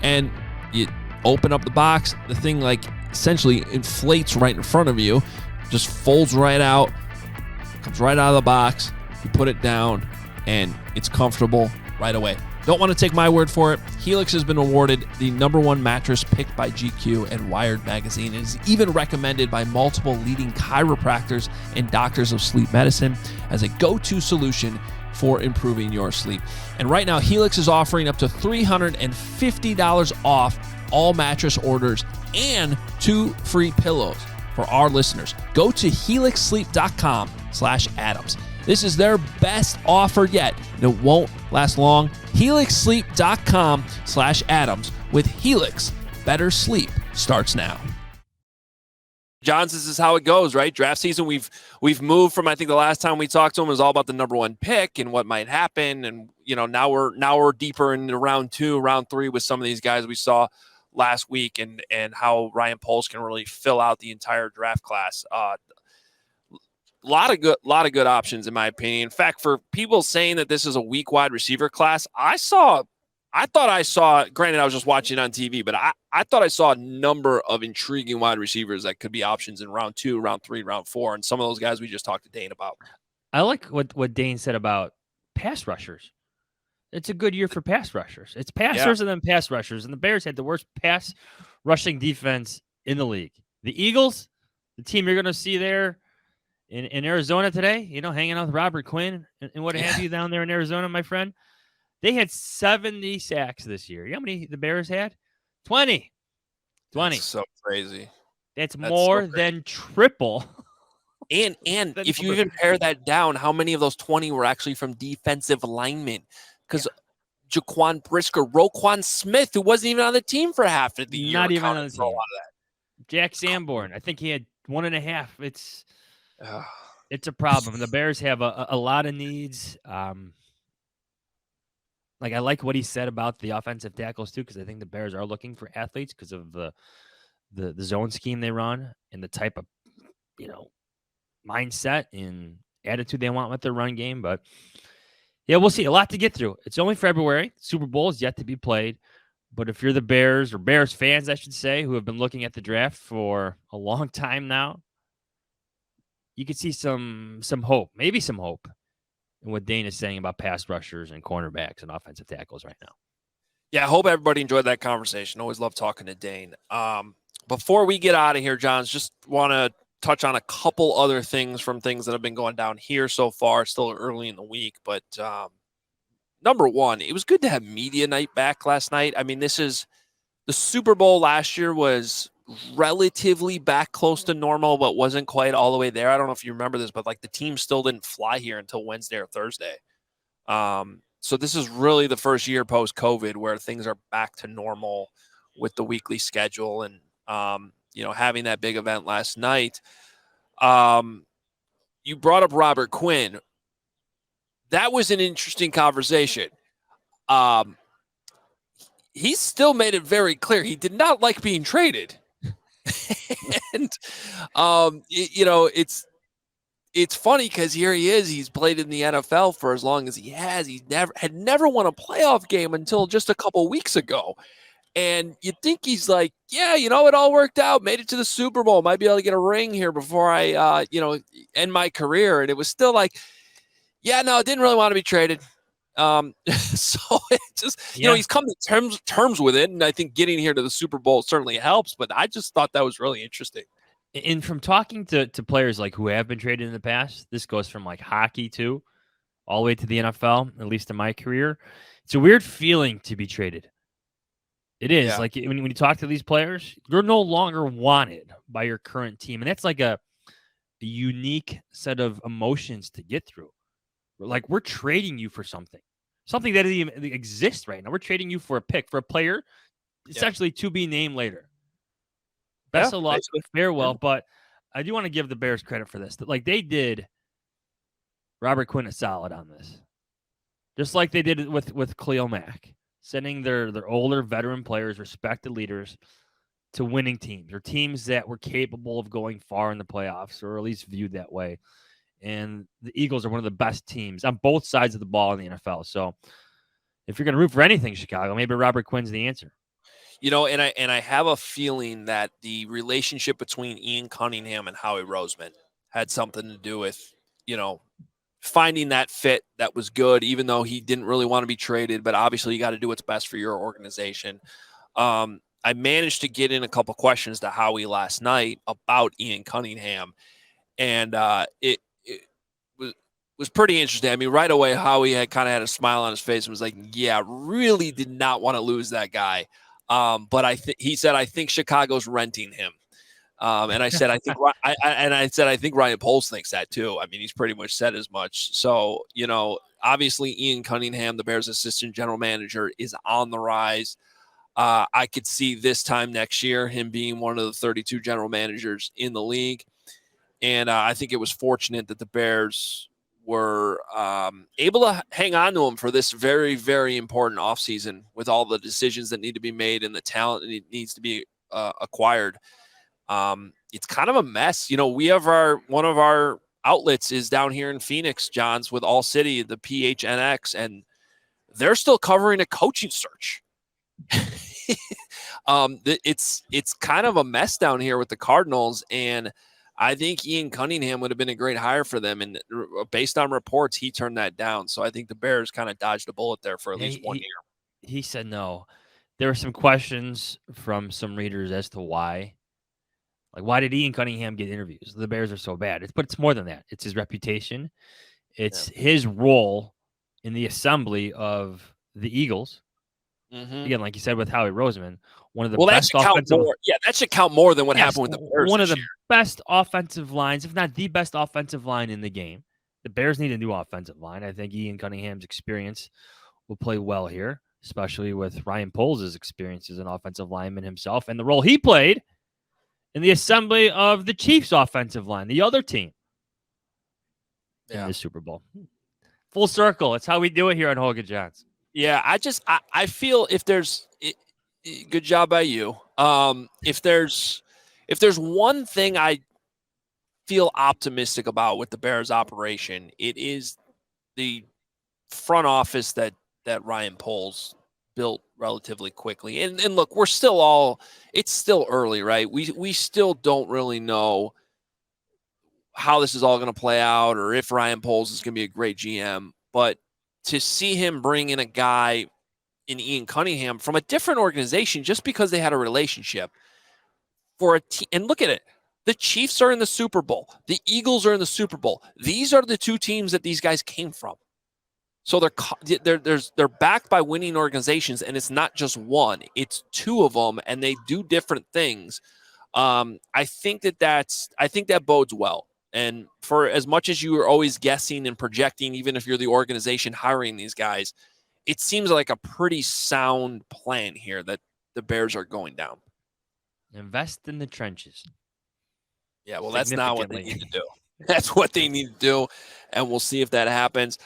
And you open up the box, the thing like essentially inflates right in front of you, just folds right out, comes right out of the box. You put it down and it's comfortable right away. Don't want to take my word for it. Helix has been awarded the #1 mattress picked by GQ and Wired magazine. It is even recommended by multiple leading chiropractors and doctors of sleep medicine as a go-to solution for improving your sleep. And right now, Helix is offering up to $350 off all mattress orders and 2 free pillows for our listeners. Go to helixsleep.com/Adams. This is their best offer yet, and it won't last long. helixsleep.com/Adams. With Helix, better sleep starts now. Johns, this is how it goes, right? Draft season, we've moved from, I think the last time we talked to him was all about the #1 pick and what might happen, and now we're deeper into round 2, round 3 with some of these guys we saw last week, and how Ryan Poles can really fill out the entire draft class. Lot of good options in my opinion. In fact, for people saying that this is a weak wide receiver class, I thought I saw, granted I was just watching on TV, but I thought I saw a number of intriguing wide receivers that could be options in round 2, round 3, round 4, and some of those guys we just talked to Dane about. I like what Dane said about pass rushers. It's a good year for pass rushers. It's passers and then pass rushers, and the Bears had the worst pass rushing defense in the league. The Eagles, the team you're going to see there in Arizona today, hanging out with Robert Quinn and what have you down there in Arizona, my friend, they had 70 sacks this year. You know how many the Bears had? 20. 20. That's so crazy. That's more than triple. And if you even pare that down, how many of those 20 were actually from defensive linemen? Because Jaquan Brisker, Roquan Smith, who wasn't even on the team for half of the year. Not even on the team. A lot of that. Jack Sanborn, I think he had 1.5. It's a problem. The Bears have a lot of needs. I like what he said about the offensive tackles too, because I think the Bears are looking for athletes because of the zone scheme they run and the type of mindset and attitude they want with their run game. But yeah, we'll see. A lot to get through. It's only February. Super Bowl is yet to be played. But if you're the Bears, or Bears fans, I should say, who have been looking at the draft for a long time now, you could see some hope, maybe some hope in what Dane is saying about pass rushers and cornerbacks and offensive tackles right now. Yeah, I hope everybody enjoyed that conversation. Always love talking to Dane. Before we get out of here, Johns, just want to touch on a couple other things from things that have been going down here so far. Still early in the week, but number one, it was good to have media night back last night. I mean, this is the Super Bowl last year was relatively back close to normal, but wasn't quite all the way there. I don't know if you remember this, but the team still didn't fly here until Wednesday or Thursday. So this is really the first year post-COVID where things are back to normal with the weekly schedule and, having that big event last night. You brought up Robert Quinn. That was an interesting conversation. He still made it very clear he did not like being traded. And, it's funny because here he is. He's played in the NFL for as long as he has. He had never won a playoff game until just a couple weeks ago. And you'd think he's like, yeah, it all worked out. Made it to the Super Bowl. Might be able to get a ring here before I, end my career. And it was still like, yeah, no, didn't really want to be traded. So it just, he's come to terms with it. And I think getting here to the Super Bowl certainly helps. But I just thought that was really interesting. And from talking to players who have been traded in the past, this goes from hockey too, all the way to the NFL, at least in my career. It's a weird feeling to be traded. It is. Yeah. When you talk to these players, you're no longer wanted by your current team. And that's a unique set of emotions to get through. We're trading you for something that doesn't even exist right now. We're trading you for a pick, for a player, essentially to be named later. Best of luck, farewell. But I do want to give the Bears credit for this. They did Robert Quinn a solid on this. Just like they did it with Khalil Mack, sending their older veteran players, respected leaders, to winning teams or teams that were capable of going far in the playoffs, or at least viewed that way. And the Eagles are one of the best teams on both sides of the ball in the NFL. So if you're going to root for anything, Chicago, maybe Robert Quinn's the answer. And I have a feeling that the relationship between Ian Cunningham and Howie Roseman had something to do with, finding that fit that was good, even though he didn't really want to be traded. But obviously you got to do what's best for your organization. I managed to get in a couple questions to Howie last night about Ian Cunningham. And it was pretty interesting. I mean, right away, Howie had kind of had a smile on his face and was like, yeah, really did not want to lose that guy. But he said, I think Chicago's renting him. And I said, I think Ryan Poles thinks that too. I mean, he's pretty much said as much. So, obviously Ian Cunningham, the Bears assistant general manager, is on the rise. I could see this time next year him being one of the 32 general managers in the league. And I think it was fortunate that the Bears were able to hang on to him for this very, very important offseason with all the decisions that need to be made and the talent that needs to be acquired. It's kind of a mess. We have one of our outlets is down here in Phoenix, Johns, with All City, the PHNX, and they're still covering a coaching search. It's kind of a mess down here with the Cardinals, and I think Ian Cunningham would have been a great hire for them. And based on reports, he turned that down. So I think the Bears kind of dodged a bullet there for at least 1 year. He said no. There were some questions from some readers as to why. Like, why did Ian Cunningham get interviews? The Bears are so bad. But it's more than that. It's his reputation. It's his role in the assembly of the Eagles. Again, like you said with Howie Roseman, one of the best offensive. That should count more than what happened with the Bears. One of the best offensive lines, if not the best offensive line in the game. The Bears need a new offensive line. I think Ian Cunningham's experience will play well here, especially with Ryan Poles' experience as an offensive lineman himself and the role he played in the assembly of the Chiefs' offensive line, the other team in the Super Bowl. Full circle. It's how we do it here on Hoge Jahns. Yeah, I feel if there's good job by you. If there's one thing I feel optimistic about with the Bears operation, it is the front office that Ryan Poles built relatively quickly. And look, it's still early, right? We still don't really know how this is all going to play out or if Ryan Poles is going to be a great GM, but to see him bring in a guy in Ian Cunningham from a different organization just because they had a relationship for a team. And look at it. The Chiefs are in the Super Bowl. The Eagles are in the Super Bowl. These are the two teams that these guys came from. So they're backed by winning organizations, and it's not just one. It's two of them, and they do different things. I think that bodes well. And for as much as you are always guessing and projecting, even if you're the organization hiring these guys, it seems like a pretty sound plan here that the Bears are going down. Invest in the trenches. Yeah, well, that's not what they need to do. That's what they need to do, and we'll see if that happens.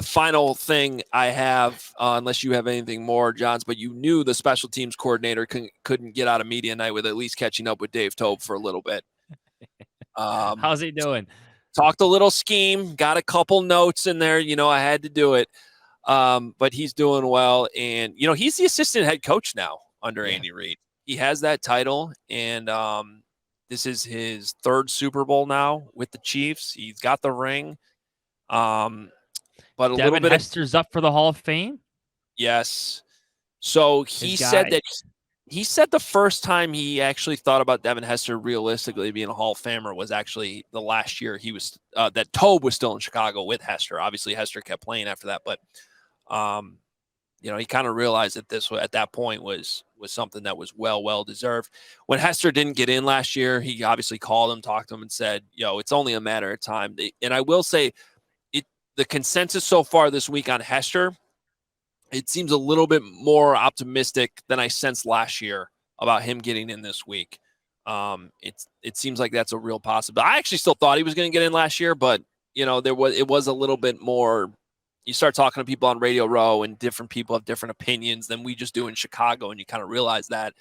Final thing I have, unless you have anything more, Johns, but you knew the special teams coordinator couldn't get out of media night with at least catching up with Dave Toub for a little bit. How's he doing? Talked a little scheme, got a couple notes in there. I had to do it. But he's doing well. And, he's the assistant head coach now under Andy Reid. He has that title. And this is his third Super Bowl now with the Chiefs. He's got the ring. But Devin Hester's up for the Hall of Fame? Yes. So he said the first time he actually thought about Devin Hester realistically being a Hall of Famer was actually the last year he was that Toub was still in Chicago with Hester. Obviously, Hester kept playing after that, but he kind of realized that this at that point was something that was well deserved. When Hester didn't get in last year, he obviously called him, talked to him, and said, it's only a matter of time. And I will say, the consensus so far this week on Hester, it seems a little bit more optimistic than I sensed last year about him getting in this week. It seems like that's a real possibility. I actually still thought he was going to get in last year, but it was a little bit more. You start talking to people on Radio Row, and different people have different opinions than we just do in Chicago, and you kind of realize that.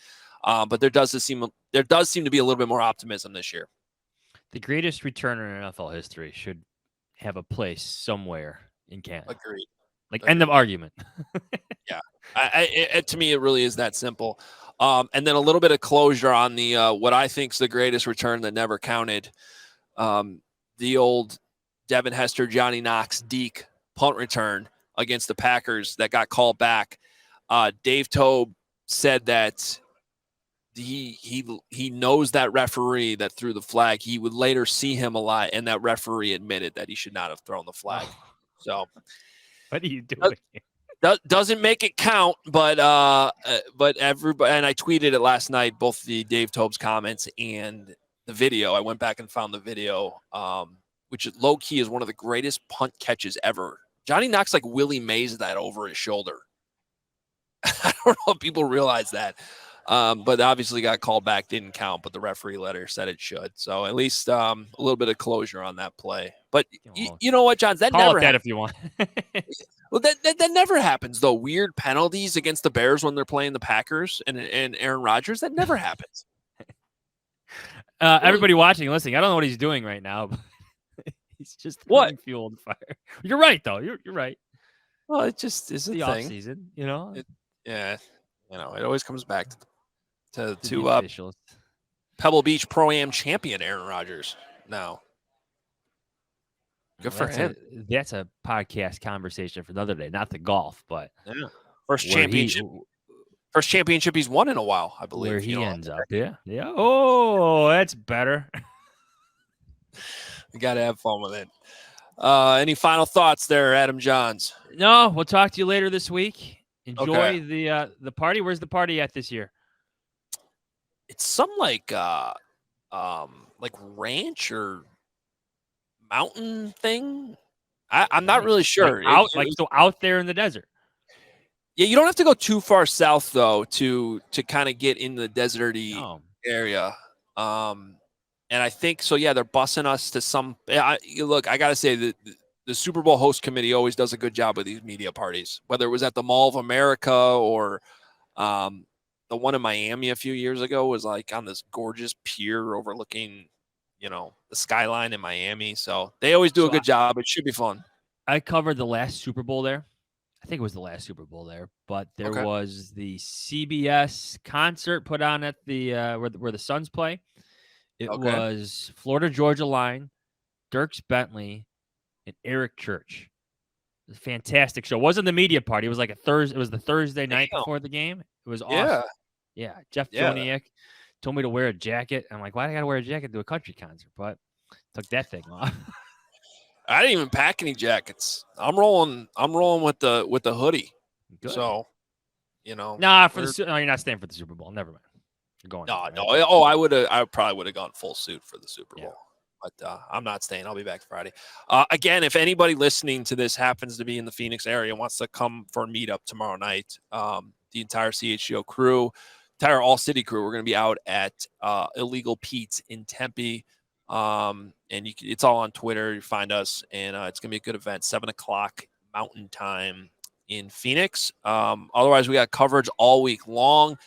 But there does seem to be a little bit more optimism this year. The greatest returner in NFL history should have a place somewhere in Canada. Agreed. End of argument. Yeah. To me, it really is that simple. And then a little bit of closure on the what I think is the greatest return that never counted. The old Devin Hester, Johnny Knox, Deke punt return against the Packers that got called back. Dave Toub said that he knows that referee that threw the flag. He would later see him alive, and that referee admitted that he should not have thrown the flag. So, what are you doing? Doesn't make it count, but everybody, and I tweeted it last night, both the Dave Toub's comments and the video. I went back and found the video, which low key is one of the greatest punt catches ever. Johnny Knox Willie Mays that over his shoulder. I don't know if people realize that. But obviously got called back, didn't count, but the referee letter said it should. So at least a little bit of closure on that play. But you know what, Johns? That call never it that if you want. Well, that never happens, though. Weird penalties against the Bears when they're playing the Packers and Aaron Rodgers, that never happens. Everybody watching and listening, I don't know what he's doing right now, but he's just fueled fire. You're right, though. You're right. Well, it just is the off season, it always comes back to Pebble Beach Pro-Am champion Aaron Rodgers now. Good for him. That's a podcast conversation for another day, not the golf, but first championship. First championship he's won in a while, I believe. Where he ends up. Yeah. Yeah. Oh, that's better. You got to have fun with it. Any final thoughts there, Adam Jahns? No, we'll talk to you later this week. Enjoy the party. Where's the party at this year? It's some like ranch or mountain thing. I'm not really sure. Out there in the desert. Yeah, you don't have to go too far south though to kind of get in the deserty area. And I think so. Yeah, they're busing us to some. Look, I gotta say that the Super Bowl host committee always does a good job with these media parties. Whether it was at the Mall of America or the one in Miami a few years ago was like on this gorgeous pier overlooking, the skyline in Miami. So they always do a good job. It should be fun. I covered the last Super Bowl there. I think it was the last Super Bowl there, but there was the CBS concert put on at the where the Suns play. It was Florida Georgia Line, Dierks Bentley, and Eric Church. It was a fantastic show. It wasn't the media party. It was like a Thursday. It was the Thursday night before the game. It was awesome. Yeah. Jeff Joniak told me to wear a jacket. I'm like, why do I got to wear a jacket to a country concert? But took that thing off. I didn't even pack any jackets. I'm rolling with the hoodie. Good. So, you're not staying for the Super Bowl. Never mind. You're going. No. Oh, I probably would have gone full suit for the Super Bowl. But I'm not staying. I'll be back Friday. Again, if anybody listening to this happens to be in the Phoenix area and wants to come for a meetup tomorrow night, the entire CHGO crew, entire All City crew, we're going to be out at Illegal Pete's in Tempe. And it's all on Twitter. You find us, and it's going to be a good event. 7:00 Mountain Time in Phoenix. Otherwise, we got coverage all week long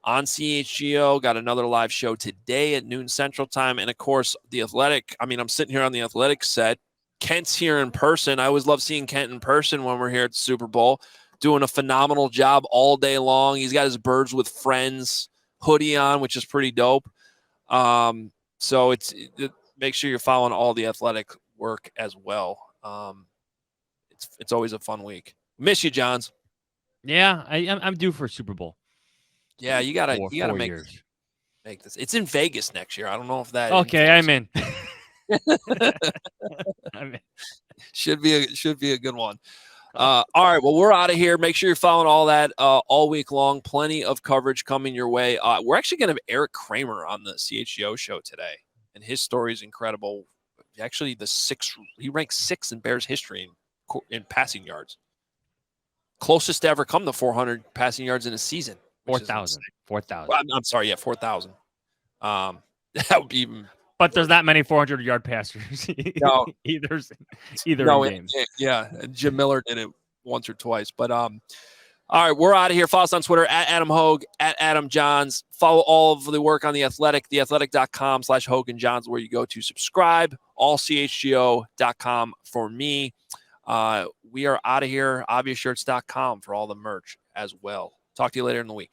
on CHGO. Got another live show today at noon Central Time. And, of course, The Athletic. I mean, I'm sitting here on The Athletic set. Kent's here in person. I always love seeing Kent in person when we're here at the Super Bowl, doing a phenomenal job all day long. He's got his Birds with Friends hoodie on, which is pretty dope. So make sure you're following all the Athletic work as well. It's always a fun week. Miss you, Johns. Yeah, I'm due for a Super Bowl. Yeah, you gotta make this. It's in Vegas next year. I don't know if that. Okay, I'm in. Should be a good one. All right, well, we're out of here. Make sure you're following all that all week long. Plenty of coverage coming your way. We're actually going to have Eric Kramer on the CHGO show today, and his story is incredible. Actually, he ranks 6th in Bears history in passing yards. Closest to ever come to 400 passing yards in a season. 4,000. 4,000. Well, I'm sorry, 4,000. That would be even. But there's not many 400-yard passers either in games. Yeah, Jim Miller did it once or twice. But all right, we're out of here. Follow us on Twitter at Adam Hoge, at Adam Jahns. Follow all of the work on The Athletic, theathletic.com/Hoge and Jahns, where you go to subscribe. Allchgo.com for me. We are out of here. Obviousshirts.com for all the merch as well. Talk to you later in the week.